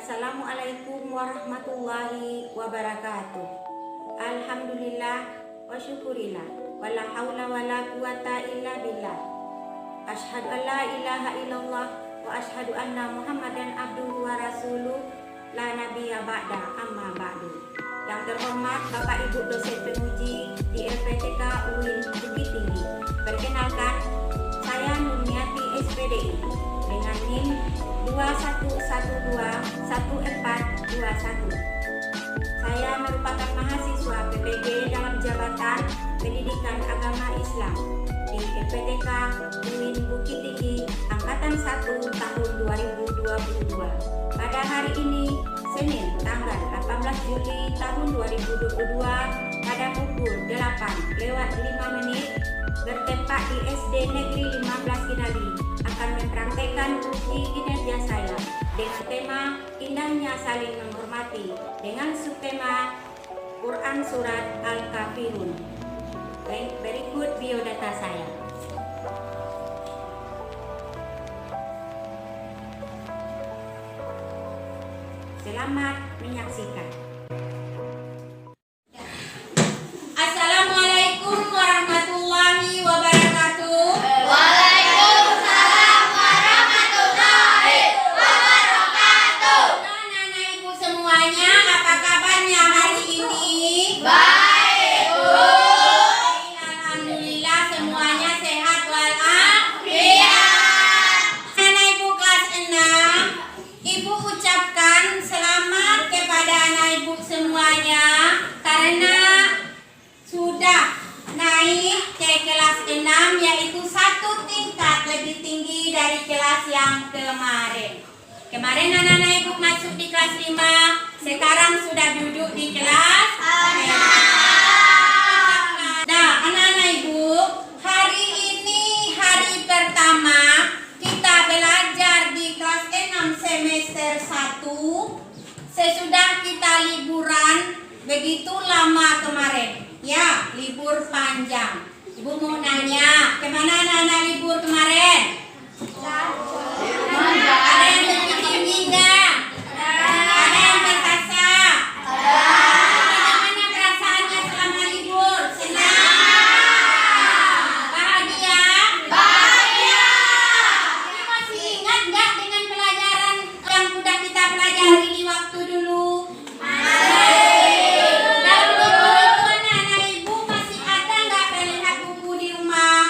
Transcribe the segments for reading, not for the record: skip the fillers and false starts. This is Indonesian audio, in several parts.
Assalamualaikum warahmatullahi wabarakatuh. Alhamdulillah wa syukurillah wa la haula wa la quwata illa billah. Asyhadu an la ilaha illallah wa asyhadu anna Muhammadan abduhu wa rasuluh la nabiyya ba'da amma ba'du. Yang terhormat Bapak Ibu dosen penguji di LPTK UIN Bukit Tinggi. Perkenalkan, saya Nurmiati SPDI dengan NIM 21121421. Saya merupakan mahasiswa PPG dalam Jabatan Pendidikan Agama Islam di LPTK UIN Bukit Tinggi Angkatan 1 tahun 2022. Pada hari ini, Senin tanggal 18 Juli tahun 2022 pada pukul 8:05 bertempat di SD Negeri 15 Kinali akan mempraktekkan uji kinerja saya dengan tema Indahnya Saling Menghormati dengan subtema Quran Surat Al-Kafirun. Berikut biodata saya. Selamat menyaksikan. Assalamualaikum warahmatullahi wabarakatuh. Waalaikumsalam warahmatullahi wabarakatuh. Anak-anak ibu semuanya, apa kabarnya hari ini? Baik, Bu. Alhamdulillah semuanya sehat walafiat. Anak ibu kelas 6, ibu ucapkan selamat kepada anak ibu semuanya karena sudah naik ke kelas 6, yaitu satu tingkat lebih tinggi dari kelas yang kemarin. Kemarin anak-anak ibu masuk di kelas 5, sekarang sudah duduk di kelas 6. Nah, anak-anak ibu, hari ini hari pertama kita belajar di kelas 6 semester 1 sesudah kita liburan begitu lama kemarin. Ya, libur panjang. Ibu mau nanya, kemana anak-anak libur kemarin? Ada yang lebih tinggi enggak? Ada yang berkasa? Bagaimana perasaannya selama libur? Senang? Bahagia? Bahagia. Ini masih ingat enggak dengan pelajaran yang sudah kita pelajari di waktu dulu? Dalam buku itu anak-anak ibu masih ada enggak melihat buku di rumah?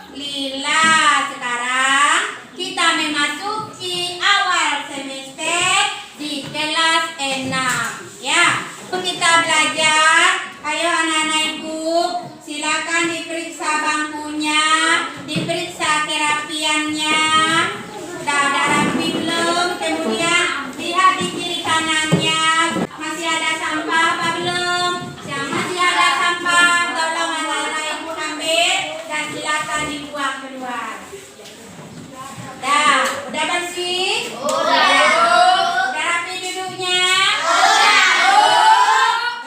Alhamdulillah, sekarang kita memasuki awal semester di kelas 6. Ya, kita belajar. Ayo anak-anak ibu, silakan diperiksa bangkunya, diperiksa kerapiannya. Sudah ada rapi belum? Kemudian lihat di kiri kanannya, masih ada sampah apa belum? Yang masih ada sampah, tolong anak-anak ibu ambil dan silakan dibuang keluar. Dah, udah bersih? Udah. Udah rapi duduknya?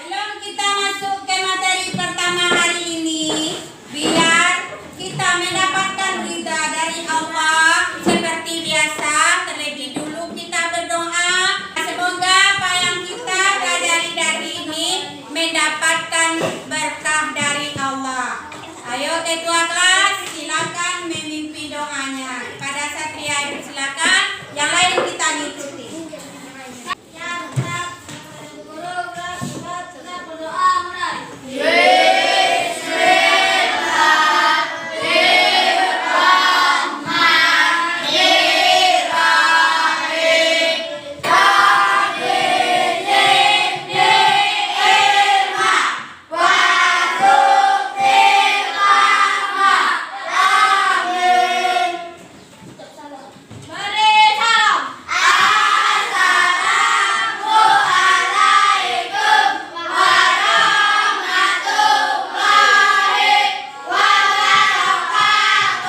Belum kita masuk ke materi pertama hari ini, biar kita mendapatkan ridha dari Allah. Seperti biasa, terlebih dulu kita berdoa. Semoga apa yang kita pelajari dari ini mendapatkan berkah dari Allah. Ayo ketua kelas, silakan memimpi doanya. Pada Satria ibu silakan, yang lain kita ngikuti.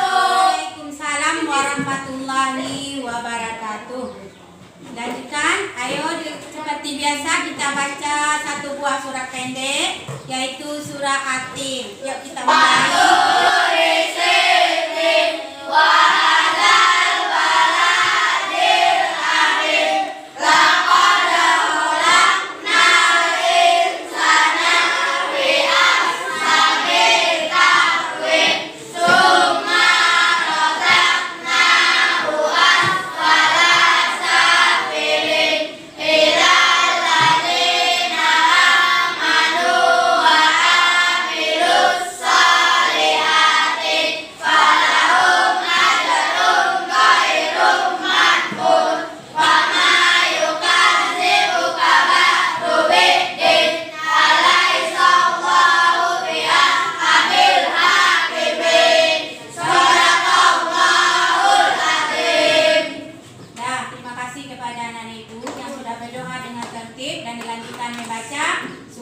Waalaikumsalam warahmatullahi wabarakatuh. Lanjutkan, ayo seperti biasa kita baca satu buah surat pendek, yaitu surah At-Tin. Yuk kita mulai. Wa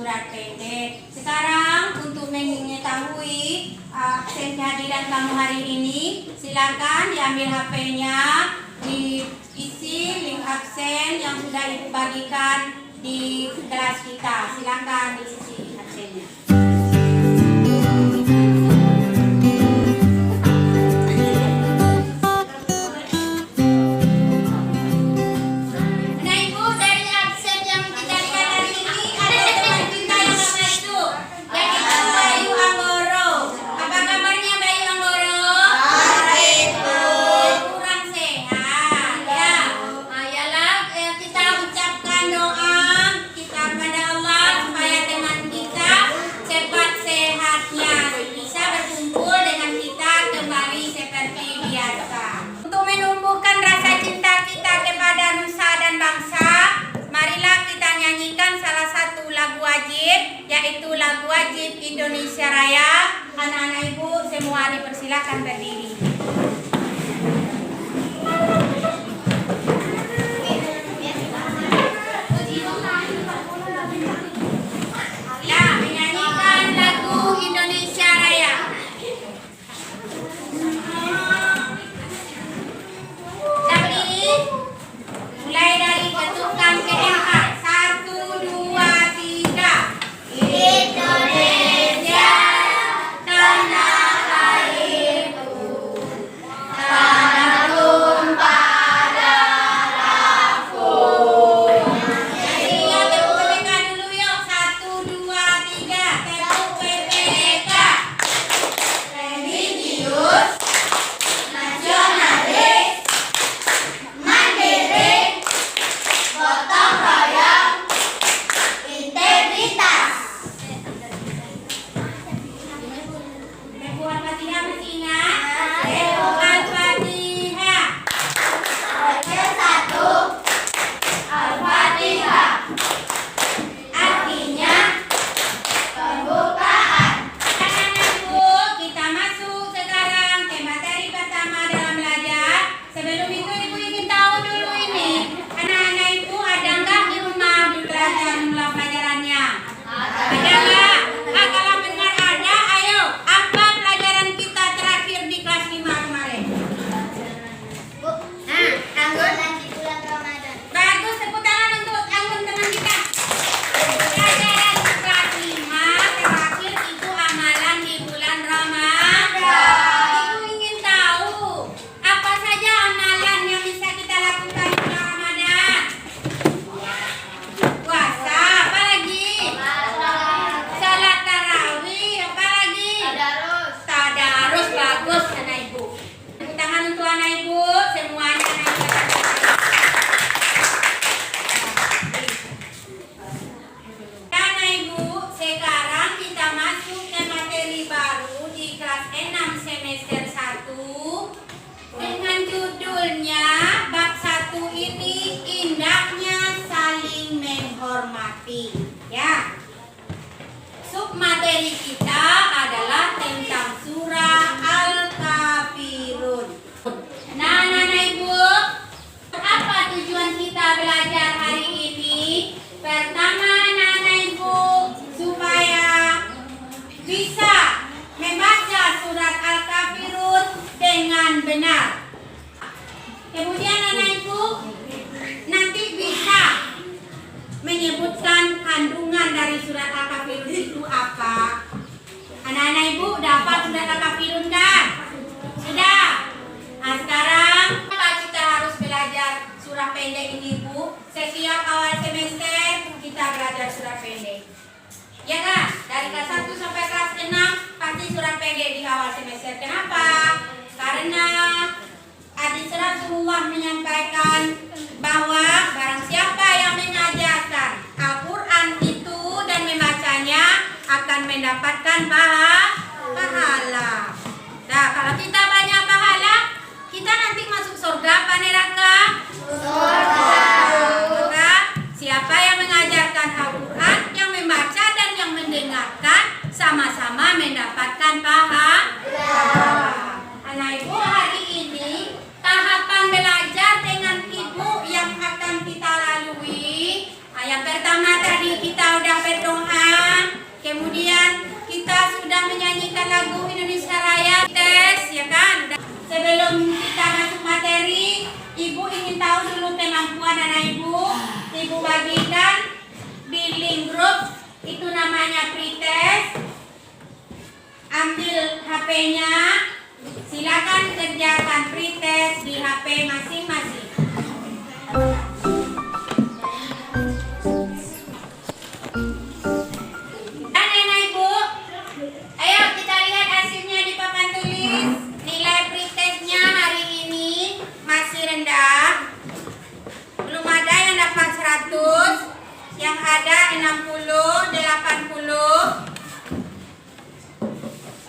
surat pendek. Sekarang untuk mengetahui absen kehadiran kamu hari ini, silakan diambil HP-nya, diisi link absen yang sudah Ibu bagikan di kelas kita. Silakan diisi absennya. Yaitu lagu wajib Indonesia Raya. Anak-anak Ibu semua dipersilakan berdiri. Ya, menyanyikan lagu Indonesia Raya. Tapi mulai dari ketukan keempat. 1, 2, 3. Indonesia, tanah airku, tanah tumpah darahku. Jadi ya tepuk PPK dulu yuk. 1, 2, 3. Tepuk PPK. Religius, nasionalis, mandiri, gotong royong, integritas. Al-Fatihah masih ingat? Al-Fatihah. Baca 1. Al-Fatihah. Artinya pembukaan. Anak-anak Ibu, kita masuk sekarang ke materi pertama dalam belajar. Sebelum itu Ibu ingin tahu dulu ini, anak-anak Ibu ada nggak di rumah belajar jumlah pelajarannya? Ada nggak? Kalau benar ada, ayo. Apa pelajaran kita terakhir di kelas 5 kemarin? Anggun di bulan Ramadan. Bagus, tepuk tangan untuk Anggun teman kita. Pelajaran di kelas 5 terakhir itu amalan di bulan Ramadan. Ibu ingin tahu apa saja amalan yang bisa kita lakukan di bulan Ramadan? Puasa, apa lagi? Salat tarawih, apa lagi? Tadarus, bagus anak Ibu. Tepuk tangan untuk anak Ibu, semuanya anak Ibu. Anak Ibu, sekarang kita masuk ke materi baru di kelas 6 semester 1 dengan judulnya bab 1 ini indahnya saling menghormati. Ya. Submateri kita adalah tentang surah Al-Kafirun. Nah, anak-anak Ibu, apa tujuan kita belajar hari ini? Pertama, anak-anak Ibu, supaya bisa membaca surat Al-Kafirun dengan benar. Kemudian anak Ibu, nanti bisa menyebutkan kandungan dari surat Al-Kafirun itu apa. Anak-anak Ibu dapat surat Al-Kafirun kan? Sudah. Nah, sekarang kita harus belajar surah pendek ini Bu. Setiap awal semester kita belajar surah pendek. Ya kan? Dari kelas 1 sampai kelas 6 pasti surah pendek di awal semester. Kenapa? Karena hadis Rasulullah menyampaikan bahwa barang siapa yang mengajarkan Al-Quran itu dan membacanya akan mendapatkan pahala. Nah, kalau kita banyak pahala, kita nanti masuk surga apa neraka? Surga. Maka siapa yang mengajarkan Al-Quran, yang membaca dan yang mendengarkan sama-sama mendapatkan pahala. Anak Ibu, hari ini tahapan belajar dengan Ibu yang akan kita lalui. Yang pertama tadi kita udah berdoa, Kemudian kita sudah menyanyikan lagu Indonesia Raya, tes ya kan. Sebelum kita masuk materi, Ibu ingin tahu dulu kemampuan anak Ibu. Ibu bagikan di link grup, itu namanya pretest. Ambil HP-nya, silakan kerjakan pretest di HP masing-masing. Dan anak Ibu, ayo kita lihat hasilnya di papan tulis. Nilai pretestnya hari ini masih rendah. Belum ada yang dapat 100, yang ada 60, 80.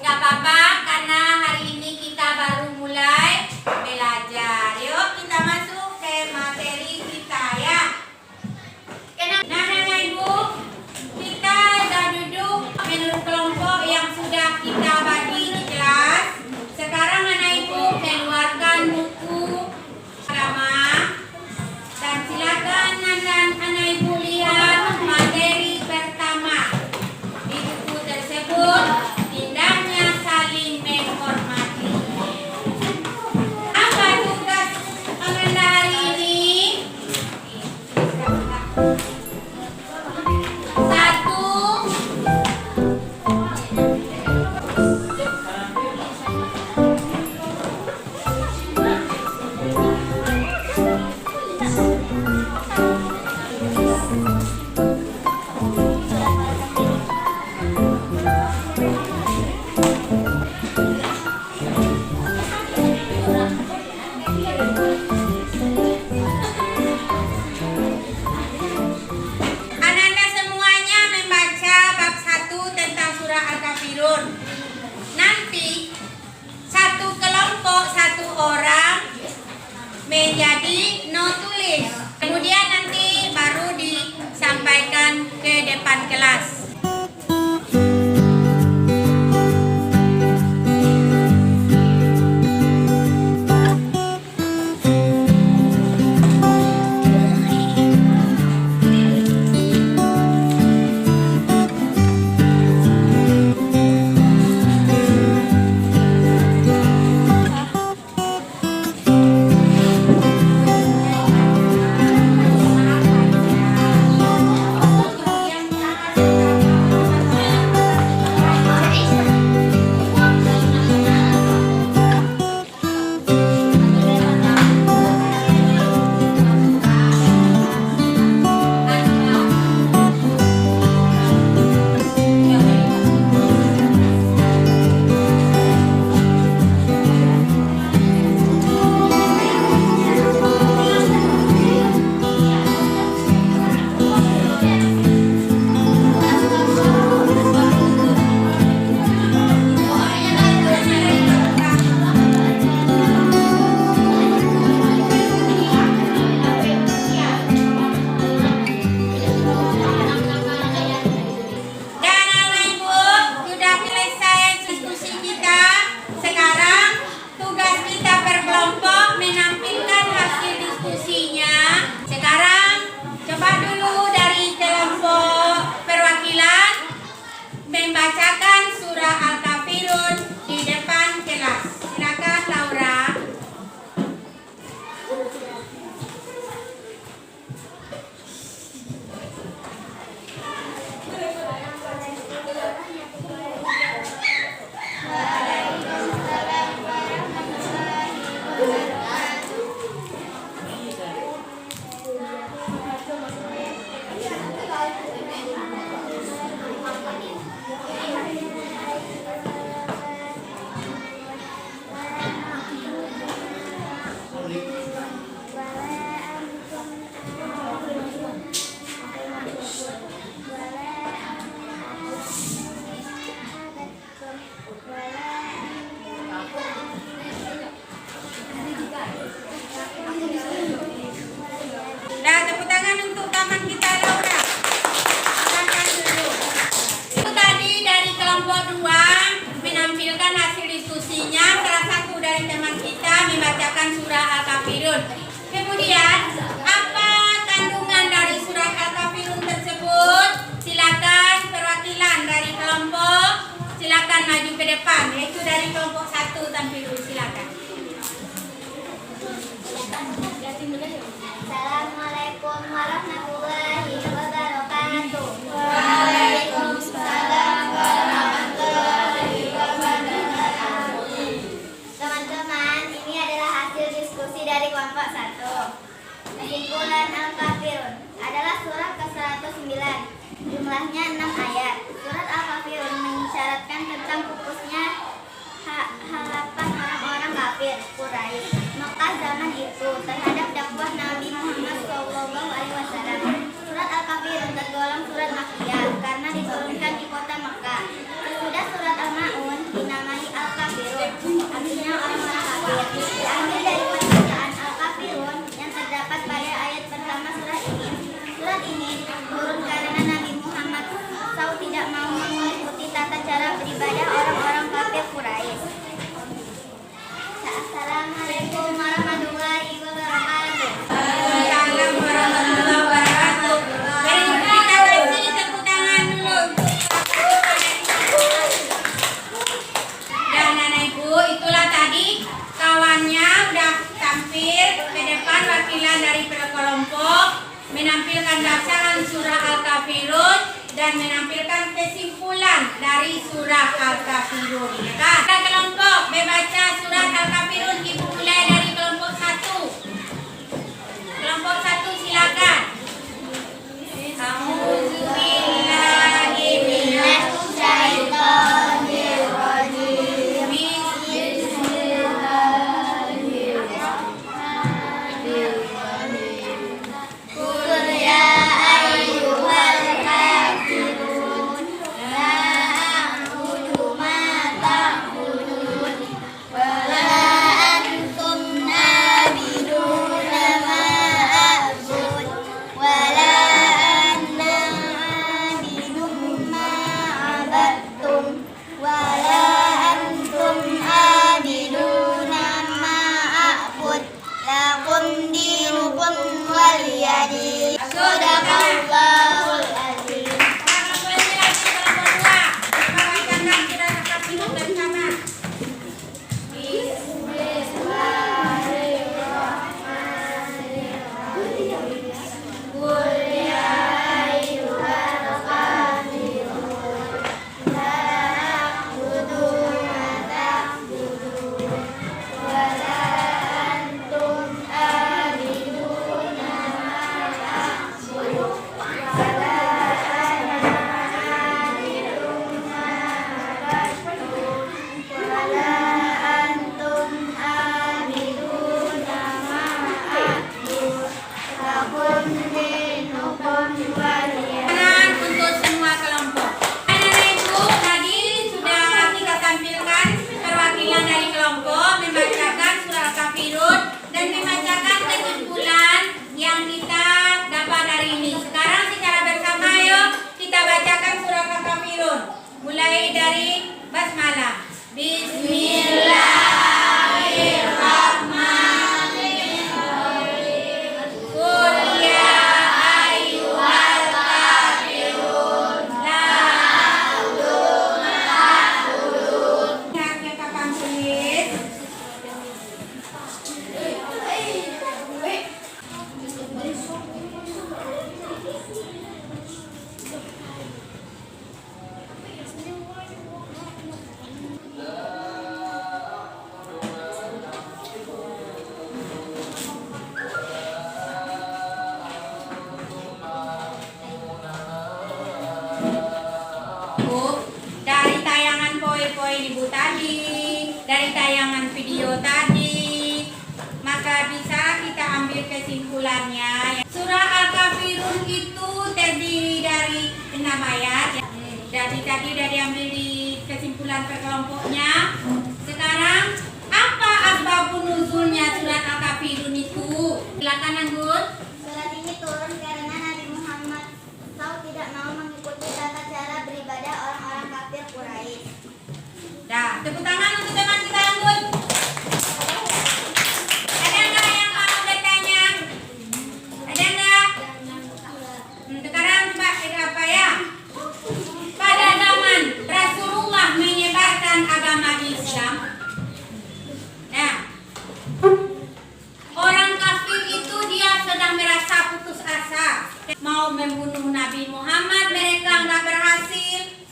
Nggak apa-apa, karena hari ini kita baru mulai belajar. Yuk kita masuk ke materi kita ya. Nah Ibu, kita sudah duduk menurut kelompok yang sudah kita bagi di kelas. Sekarang anak Ibu keluarkan buku pertama dan silakan anak Ibu lihat materi pertama. Di buku tersebut indahnya saling menghormati. Apa tugas Amanda hari ini? 2 menampilkan hasil diskusinya. Salah satu dari teman kita membacakan surah Al-Kafirun. Kemudian, apa kandungan dari surah Al-Kafirun tersebut? Silakan perwakilan dari depan, yaitu dari kelompok 1 tampil dulu, silakan. Assalamualaikum warahmatullahi wabarakatuh. Waalaikumsalam warahmatullahi wabarakatuh. Teman-teman, ini adalah hasil diskusi dari kelompok 1. Kesimpulan Al-Kafirun adalah surat ke-109. Jumlahnya 6 ayat. Surat Al-Kafirun mensyaratkan tentang pupusnya harapan orang-orang kafir Quraisy Mekah zaman itu terhadap dakwah Nabi Muhammad SAW. Surat Al-Kafirun tergolong surat Makkiyah karena diturunkan di kota Mekah. Sesudah surat Al-Ma'un dinamai Al-Kafirun, artinya orang-orang kafir. Diambil dari perkataan Al-Kafirun yang terdapat pada ayat pertama surat ini. Surat ini turun karena Nabi Muhammad SAW tidak mau mengikuti tata cara beribadah orang-orang kafir Quraisy. Assalamualaikum warahmatullahi wabarakatuh. Waalaikumsalam warahmatullahi wabarakatuh. Kita kasih tepuk tangan dulu. Dan anak ibu, itulah tadi kawannya udah tampil ke depan wakilan dari kelompok menampilkan bacaan surah Al-Kafirun dan menampilkan kesimpulan dari surah Al-Kafirun. Ya kan? Kita kelompok membaca surat Al-Kafirun, ibu mulai dari kelompok 1. Kelompok 1 silakan. A'udzubillahi minasyaitonirrajim. Qul ya ayyuhal kafirun la a'budu ma ta'budun wa la antum abiduna ma a'bud wa la anna abidun ma 'abadtum wa la antum abiduna ma a'bud lakum dinukum waliyadin. Sadaqallahul azim. Qul ya ayyuhal kafirun la a'budu ma ta'budun wa la antum abiduna ma a'bud wa la ana abidun ma abadtum wa la antum abiduna ma a'bud lakum dinukum waliyadin. Kanan untuk semua kelompok. Anak-anak ibu, tadi sudah kita tampilkan perwakilan dari kelompok membacakan surah Al-Kafirun dan membacakan kesimpulan yang kita dapat hari ini. Sekarang secara bersama yuk kita bacakan surah Al-Kafirun. Mulai dari basmalah. Bismillahirrahmanirrahim. Qul ya ayyuhal kafirun la a'budu ma ta'budun. Lihat papan tulis. Bu, dari tayangan poin-poin ibu tadi, dari tayangan video tadi, maka bisa kita ambil kesimpulannya. Surah Al-Kafirun itu terdiri dari 6 ayat. Jadi tadi sudah diambil di kesimpulan per kelompoknya. Sekarang apa asbabun nuzulnya surat Al-Kafirun itu? Silakan Anggun. Surat ini turun karena Nabi Muhammad SAW tidak mau mengikuti tata cara beribadah orang-orang kafir Quraisy. Dah, tepuk tangan untuk teman kita Anggun. Ada nggak yang mau bertanya? Ada nggak? Sekarang apa ya? Pada zaman Rasulullah menyebarkan agama mau membunuh Nabi Muhammad, mereka nggak berhasil.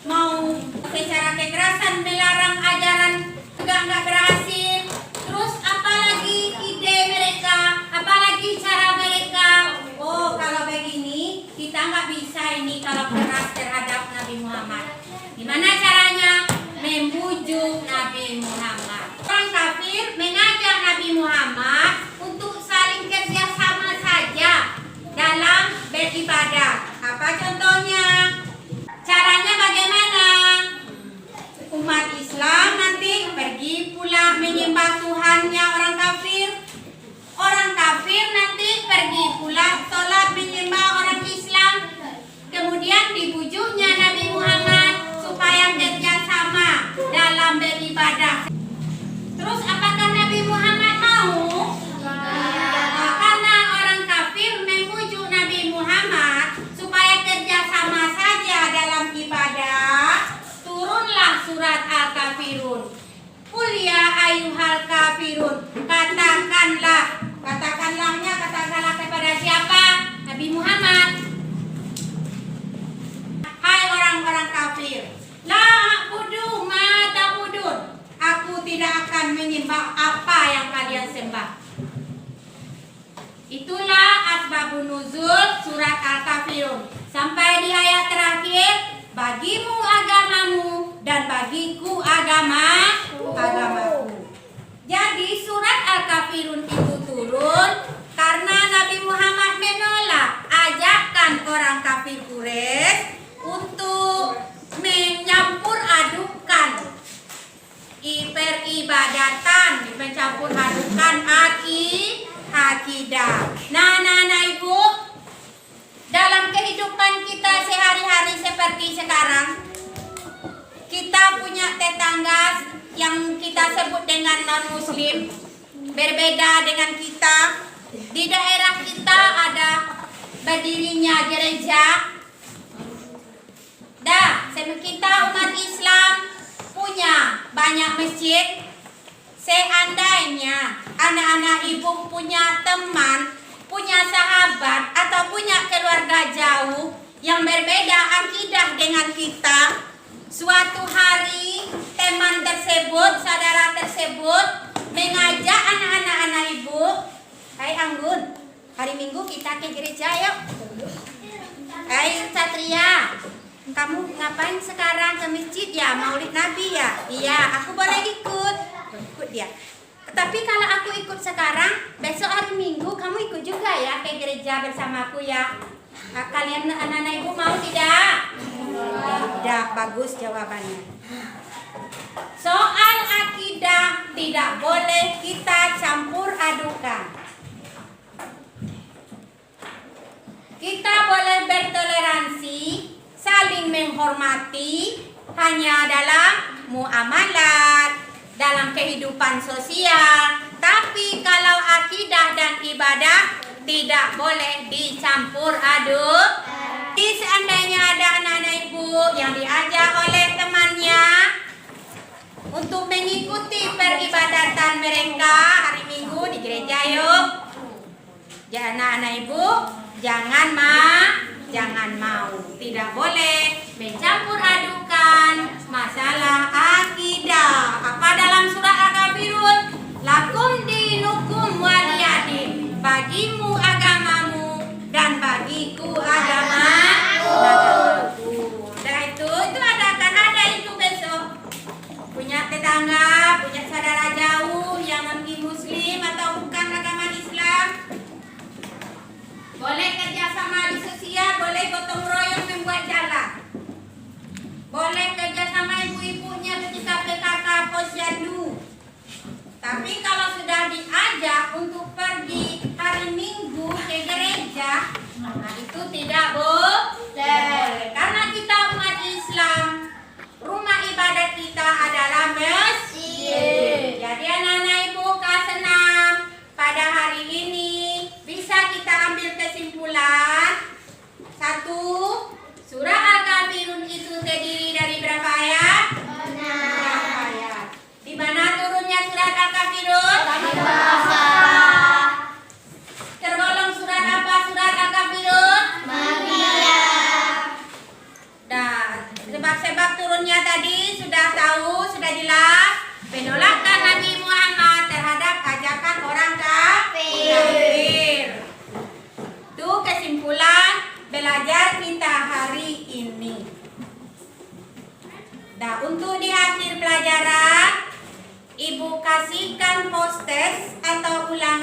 Mau secara kekerasan melarang ajaran juga nggak berhasil. Terus apalagi ide mereka, apalagi cara mereka. Oh, kalau begini kita nggak bisa ini kalau keras terhadap Nabi Muhammad. Gimana caranya? Membujuk Nabi Muhammad. Orang kafir mengajak Nabi Muhammad untuk saling kerjasama saja dalam beribadah. Apa contohnya? Caranya bagaimana? Umat Islam nanti pergi pula menyembah Tuhannya orang kafir. Orang kafir nanti pergi pula sholat menyembah orang Islam. Kemudian dibujuknya Nabi Muhammad supaya kerjasama dalam beribadah. Terus apakah Nabi Muhammad mau? Karena orang kafir memujuk Nabi Muhammad supaya kerjasama saja dalam ibadah, turunlah surat Al-Kafirun. Qul ya ayyuhal kafirun, katakanlah kepada siapa? Nabi Muhammad. Hai orang-orang kafir, la a'budu ma ta'budun. Aku tidak akan menyembah apa yang kalian sembah. Itulah asbabun nuzul surat Al-Kafirun. Sampai di ayat terakhir, bagimu agamamu dan bagiku agamaku. Jadi surat Al-Kafirun itu turun karena Nabi Muhammad menolak ajakan orang kafir Quraisy untuk mencampur adukan peribadatan, mencampur adukan akidah. Nah, Ibu, dalam kehidupan kita sehari-hari seperti sekarang, kita punya tetangga yang kita sebut dengan non-muslim, berbeda dengan kita. Di daerah kita ada berdirinya gereja. Kita umat Islam punya banyak masjid. Seandainya anak-anak Ibu punya teman, punya sahabat, atau punya keluarga jauh yang berbeda akidah dengan kita, suatu hari teman tersebut, saudara tersebut mengajak anak-anak Ibu, hai Anggun, hari Minggu kita ke gereja yuk. Hai Satria, kamu ngapain sekarang ke masjid ya? Maulid Nabi ya? Iya, aku boleh ikut dia. Tapi kalau aku ikut sekarang, besok hari Minggu kamu ikut juga ya ke gereja bersamaku ya. Kalian anak-anak Ibu mau tidak? Tidak, bagus jawabannya. Soal akidah tidak boleh kita campur adukan. Kita boleh bertoleransi, saling menghormati hanya dalam muamalat, dalam kehidupan sosial. Tapi kalau akidah dan ibadah tidak boleh dicampur aduk. Jadi seandainya ada anak-anak Ibu yang diajak oleh temannya untuk mengikuti peribadatan mereka hari Minggu di gereja yuk. Ya anak-anak Ibu, jangan mau. Tidak boleh mencampur adukan masalah akidah. Apa dalam surat Al-Kafirun? Lakum dinukum waliyadin. Bagimu agamamu dan bagiku agamaku. Nah itu ada itu besok. Punya tetangga, punya saudara jauh yang non muslim atau bukan agama Islam. Boleh kerjasama di sosial, boleh gotong royong membuat jalan. Boleh kerjasama ibu-ibunya ketika PKK Posyandu. Tapi kalau sudah diajak untuk pergi hari Minggu ke gereja, nah itu tidak boleh. Karena kita umat Islam, rumah ibadat kita adalah masjid. Jadi anak-anak Ibu senang pada hari ini bisa kita ambil kesimpulan. 1. Surah Al-Kafirun itu terdiri dari berapa ayat? 6 ayat. Di mana turunnya surat Al-Kafirun?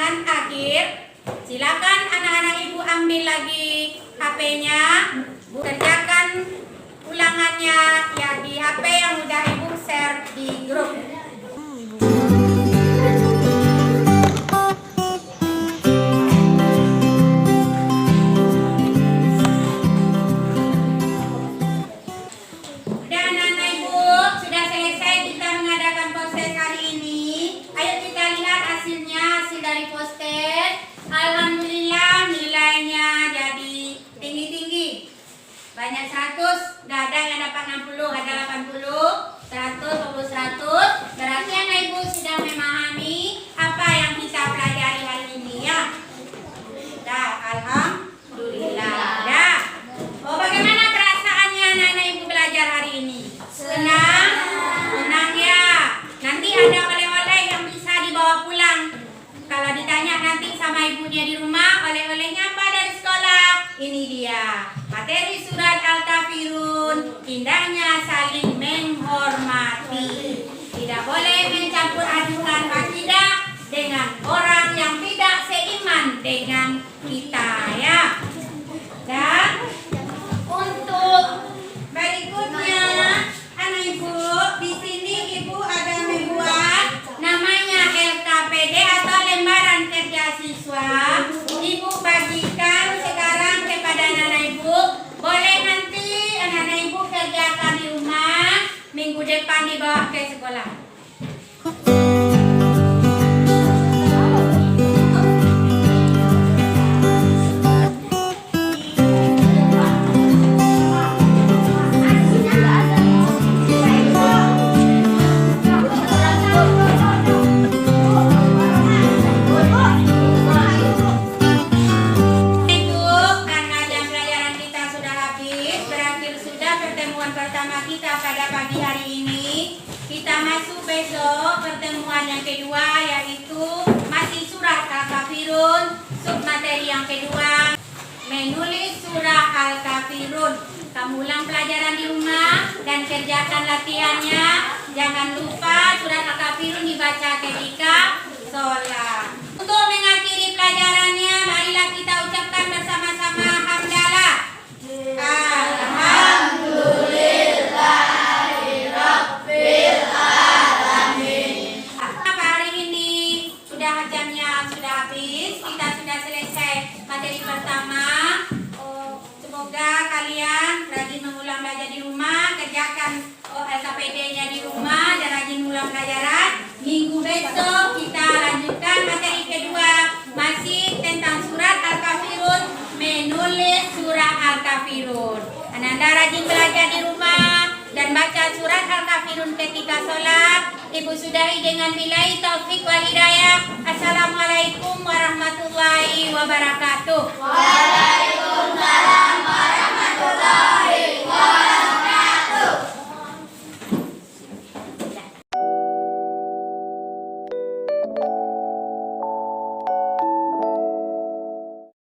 ulangan akhir. Silakan anak-anak ibu ambil lagi HP-nya, kerjakan ulangannya ya di HP yang udah ibu share di grup. Udah anak-anak ibu, sudah selesai kita mengadakan proses hari ini. Ayo kita lihat hasilnya, hasil dari proses. Alhamdulillah nilainya jadi tinggi-tinggi. Banyak 100, gak ada yang dapat 60, ada 80, 100, 100. Berarti anak ibu sudah memahami apa yang kita pelajari hari ini ya. Dah, alhamdulillah. Dah. Oh, bagaimana perasaannya anak-anak ibu belajar hari ini? Senang? Senang ya. Nanti ada oleh-oleh yang bisa dibawa pulang. Kalau ditanya nanti sama ibunya di rumah, oleh-olehnya apa dari sekolah? Ini dia, materi surat Al-Kafirun, indahnya saling menghormati. Tidak boleh mencampur adukan akidah dengan orang yang tidak seiman dengan kita ya. Dan untuk berikutnya, anak ibu, di sini ibu ada membuat namanya LKPD atau lembaran kerja siswa. Ibu bagikan sekarang kepada anak-anak ibu. Boleh nanti anak-anak ibu kerjakan di rumah, minggu depan dibawa ke sekolah. Pertama kita pada pagi hari ini, kita masuk besok pertemuan yang kedua, yaitu masih surat Al-Kafirun, submateri yang kedua, menulis surah Al-Kafirun. Kamu ulang pelajaran di rumah dan kerjakan latihannya. Jangan lupa surat Al-Kafirun dibaca ketika sholat. Untuk mengakhiri pelajarannya, marilah kita ucapkan bersama-sama hamdalah. LKPD-nya di rumah dan rajin ulang pelajaran. Minggu besok kita lanjutkan materi kedua, masih tentang surat Al-Kafirun, menulis surah Al-Kafirun. Anda rajin belajar di rumah dan baca surat Al-Kafirun ketika sholat. Ibu sudahi dengan billahi taufik wal hidayah. Assalamualaikum warahmatullahi wabarakatuh.